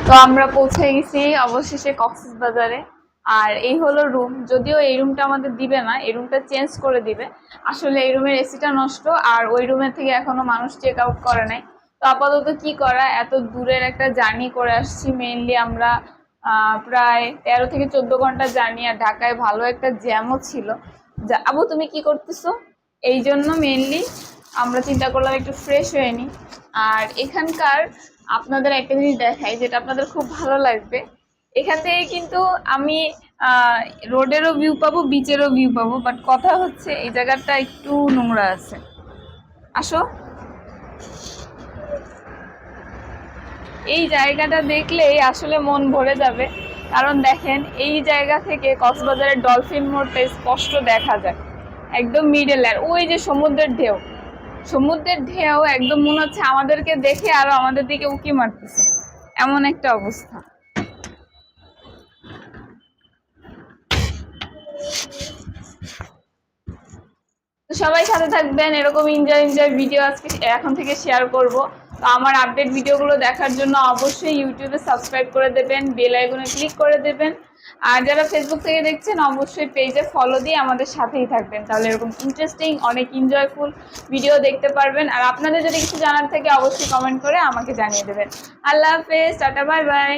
তো আমরা পৌঁছে গেছি অবশেষে কক্সবাজারে। আর এই হলো রুম, যদিও এই রুমটা আমাদের দিবে না, এই রুমটা চেঞ্জ করে দিবে। আসলে এই রুমের এসিটা নষ্ট, আর ওই রুমের থেকে এখনো মানুষ চেক আউট করে নাই। তো আপাতত কি করা, এত দূরের একটা জার্নি করে আসছি, মেইনলি আমরা প্রায় 13 থেকে 14 ঘন্টা জার্নি, আর ঢাকায় ভালো একটা জ্যামও ছিল। আবু তুমি কি করতেছো? এই জন্য মেইনলি আমরা চিন্তা করলাম একটু ফ্রেশ হয়ে নিই। আর এখানকার আপনাদের একটা জিনিস দেখাই, যেটা আপনাদের খুব ভালো লাগবে। এখান থেকে কিন্তু আমি রোডেরও ভিউ পাবো, বিচেরও ভিউ পাবো, বাট কথা হচ্ছে এই জায়গাটা একটু নোংরা আছে। আসো, এই জায়গাটা দেখলেই আসলে মন ভরে যাবে। কারণ দেখেন, এই জায়গা থেকে কক্সবাজারের ডলফিন মোড়টা স্পষ্ট দেখা যায়, একদম মিডল। আর ওই যে সমুদ্রের ঢেউ, সমুদ্রের ঢেউ একদম মনে হচ্ছে আমাদেরকে দেখে আরো আমাদের দিকে উকি মারতেছে, এমন একটা অবস্থা। তো সবাই সাথে থাকবেন, এরকম এনজয় এনজয় ভিডিও আজকে এখন থেকে শেয়ার করব। তো আমার আপডেট ভিডিওগুলো দেখার জন্য অবশ্যই ইউটিউবে সাবস্ক্রাইব করে দেবেন, বেল আইকনে ক্লিক করে দেবেন। আর যারা ফেসবুক থেকে দেখছেন অবশ্যই পেজে ফলো দিয়ে আমাদের সাথেই থাকবেন, তাহলে এরকম ইন্টারেস্টিং অনেক এনজয়ফুল ভিডিও দেখতে পারবেন। আর আপনাদের যদি কিছু জানার থাকে অবশ্যই কমেন্ট করে আমাকে জানিয়ে দেবেন। আল্লাহ হাফেজ, টাটা, বাই বাই।